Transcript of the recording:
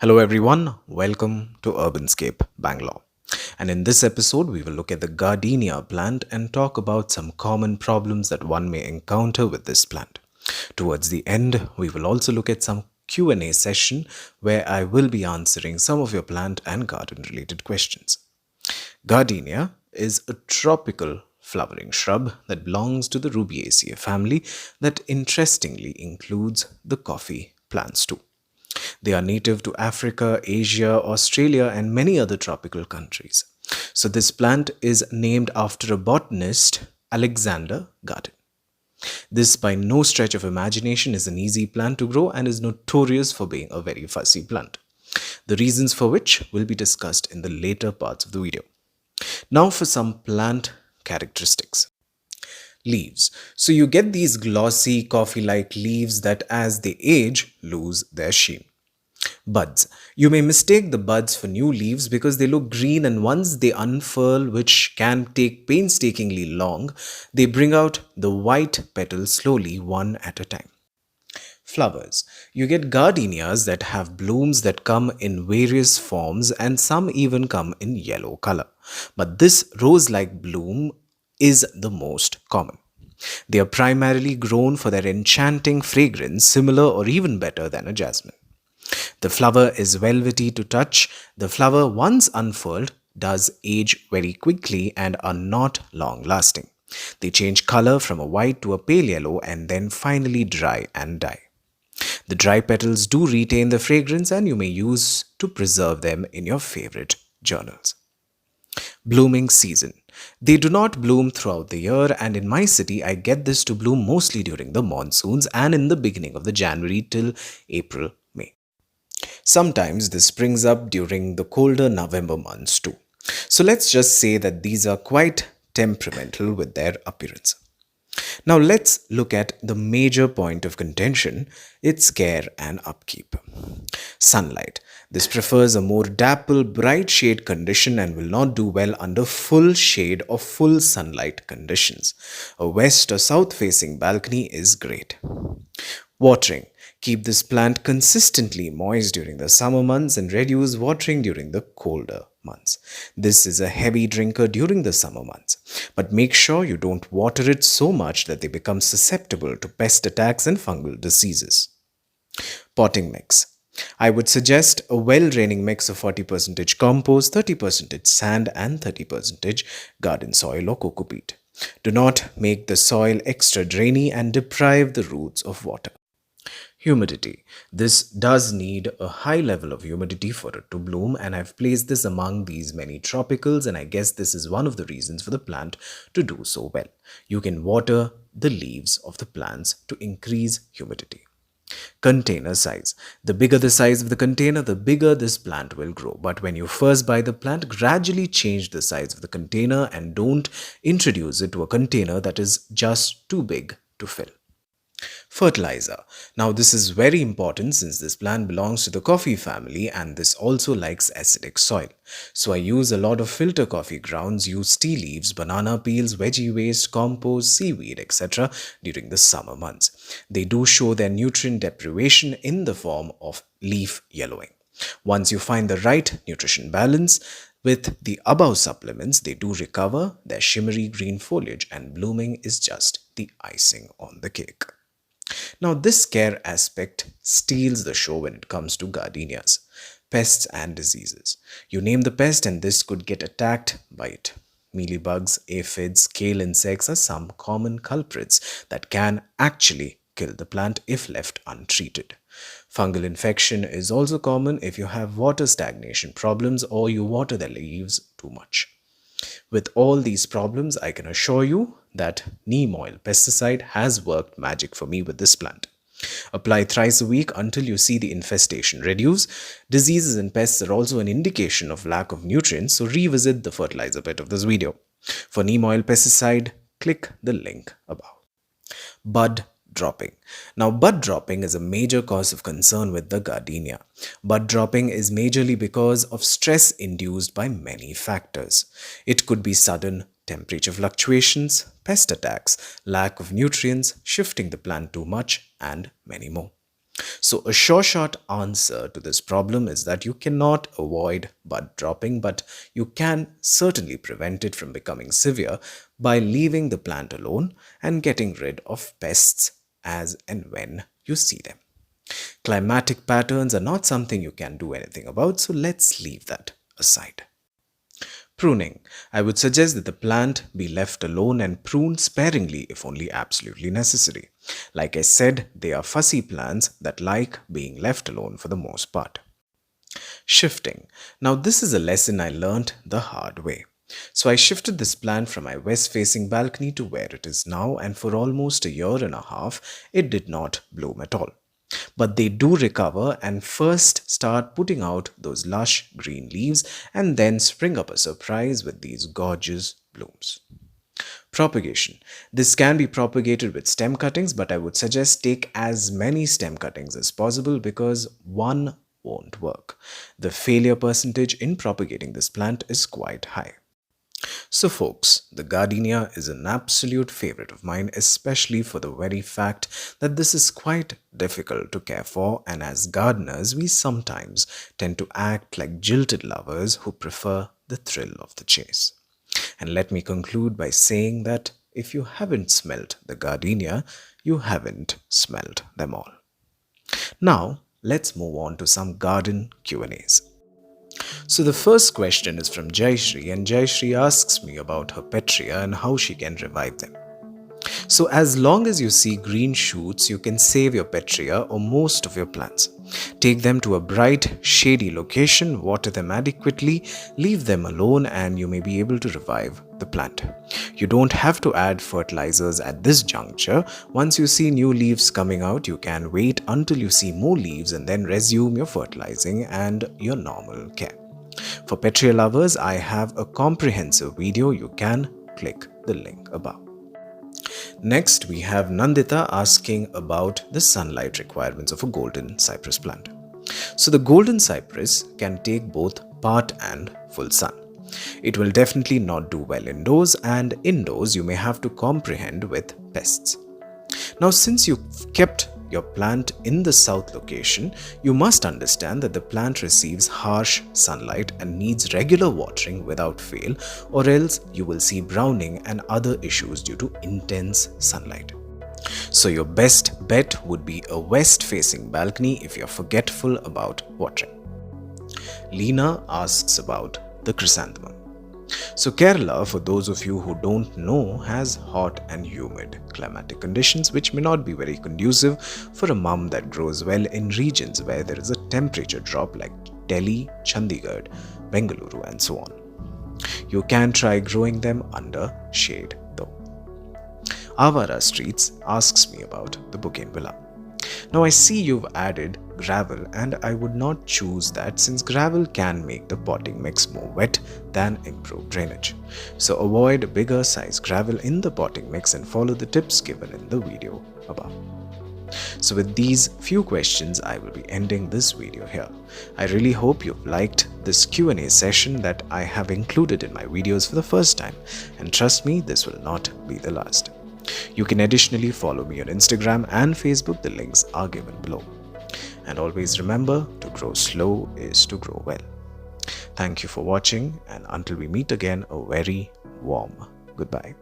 Hello everyone, welcome to Urbanscape, Bangalore. And in this episode, we will look at the Gardenia plant and talk about some common problems that one may encounter with this plant. Towards the end, we will also look at some Q&A session where I will be answering some of your plant and garden related questions. Gardenia is a tropical flowering shrub that belongs to the Rubiaceae family that interestingly includes the coffee plants too. They are native to Africa, Asia, Australia, and many other tropical countries. So, this plant is named after a botanist, Alexander Gardner. This, by no stretch of imagination, is an easy plant to grow and is notorious for being a very fussy plant. The reasons for which will be discussed in the later parts of the video. Now, for some plant characteristics. Leaves. So, you get these glossy, coffee like leaves that, as they age, lose their sheen. Buds. You may mistake the buds for new leaves because they look green, and once they unfurl, which can take painstakingly long, they bring out the white petals slowly one at a time. Flowers. You get gardenias that have blooms that come in various forms and some even come in yellow color. But this rose-like bloom is the most common. They are primarily grown for their enchanting fragrance, similar or even better than a jasmine. The flower is velvety to touch. The flower, once unfurled, does age very quickly and are not long lasting. They change color from a white to a pale yellow and then finally dry and die. The dry petals do retain the fragrance and you may use to preserve them in your favorite journals. Blooming season. They do not bloom throughout the year, and in my city I get this to bloom mostly during the monsoons and in the beginning of the January till April, May. Sometimes this springs up during the colder November months too. So let's just say that these are quite temperamental with their appearance. Now let's look at the major point of contention, its care and upkeep. Sunlight. This prefers a more dapple, bright shade condition and will not do well under full shade or full sunlight conditions. A west or south facing balcony is great. Watering. Keep this plant consistently moist during the summer months and reduce watering during the colder months. This is a heavy drinker during the summer months, but make sure you don't water it so much that they become susceptible to pest attacks and fungal diseases. Potting mix. I would suggest a well-draining mix of 40% compost, 30% sand and 30% garden soil or cocopeat. Do not make the soil extra drainy and deprive the roots of water. Humidity. This does need a high level of humidity for it to bloom, and I've placed this among these many tropicals, and I guess this is one of the reasons for the plant to do so well. You can water the leaves of the plants to increase humidity. Container size. The bigger the size of the container, the bigger this plant will grow. But when you first buy the plant, gradually change the size of the container and don't introduce it to a container that is just too big to fill. Fertilizer. Now this is very important since this plant belongs to the coffee family and this also likes acidic soil. So I use a lot of filter coffee grounds, use tea leaves, banana peels, veggie waste, compost, seaweed, etc. during the summer months. They do show their nutrient deprivation in the form of leaf yellowing. Once you find the right nutrition balance, with the above supplements, they do recover their shimmery green foliage and blooming is just the icing on the cake. Now, this care aspect steals the show when it comes to gardenias, pests and diseases. You name the pest and this could get attacked by it. Mealybugs, aphids, scale insects are some common culprits that can actually kill the plant if left untreated. Fungal infection is also common if you have water stagnation problems or you water the leaves too much. With all these problems, I can assure you that neem oil pesticide has worked magic for me with this plant. Apply thrice a week until you see the infestation reduce. Diseases and pests are also an indication of lack of nutrients, so revisit the fertilizer bit of this video. For neem oil pesticide, click the link above. Bud dropping. Now, bud dropping is a major cause of concern with the gardenia. Bud dropping is majorly because of stress induced by many factors. It could be sudden temperature fluctuations, pest attacks, lack of nutrients, shifting the plant too much, and many more. So, a short answer to this problem is that you cannot avoid bud dropping, but you can certainly prevent it from becoming severe by leaving the plant alone and getting rid of pests as and when you see them. Climatic patterns are not something you can do anything about, so let's leave that aside. Pruning. I would suggest that the plant be left alone and pruned sparingly if only absolutely necessary. Like I said, they are fussy plants that like being left alone for the most part. Shifting. Now, this is a lesson I learned the hard way. So, I shifted this plant from my west facing balcony to where it is now, and for almost a year and a half, it did not bloom at all. But they do recover and first start putting out those lush green leaves and then spring up a surprise with these gorgeous blooms. Propagation. This can be propagated with stem cuttings, but I would suggest take as many stem cuttings as possible because one won't work. The failure percentage in propagating this plant is quite high. So folks, the gardenia is an absolute favorite of mine, especially for the very fact that this is quite difficult to care for, and as gardeners we sometimes tend to act like jilted lovers who prefer the thrill of the chase. And let me conclude by saying that if you haven't smelt the gardenia, you haven't smelled them all. Now, let's move on to some garden Q&As. So the first question is from Jayashri, and Jayashri asks me about her petria and how she can revive them. So as long as you see green shoots, you can save your petria or most of your plants. Take them to a bright, shady location, water them adequately, leave them alone, and you may be able to revive the plant. You don't have to add fertilizers at this juncture. Once you see new leaves coming out, you can wait until you see more leaves and then resume your fertilizing and your normal care. For petria lovers, I have a comprehensive video. You can click the link above. Next, we have Nandita asking about the sunlight requirements of a golden cypress plant. So the golden cypress can take both part and full sun. It will definitely not do well indoors, and indoors you may have to comprehend with pests. Now, since you've kept your plant in the south location, you must understand that the plant receives harsh sunlight and needs regular watering without fail, or else you will see browning and other issues due to intense sunlight. So your best bet would be a west-facing balcony if you're forgetful about watering. Leena asks about the chrysanthemum. So Kerala, for those of you who don't know, has hot and humid climatic conditions which may not be very conducive for a mum that grows well in regions where there is a temperature drop like Delhi, Chandigarh, Bengaluru and so on. You can try growing them under shade though. Avara Streets asks me about the bougainvillea. Now I see you've added gravel, and I would not choose that since gravel can make the potting mix more wet than improve drainage. So avoid bigger size gravel in the potting mix and follow the tips given in the video above. So with these few questions, I will be ending this video here. I really hope you've liked this Q&A session that I have included in my videos for the first time, and trust me, this will not be the last. You can additionally follow me on Instagram and Facebook. The links are given below. And always remember, to grow slow is to grow well. Thank you for watching, and until we meet again, a very warm goodbye.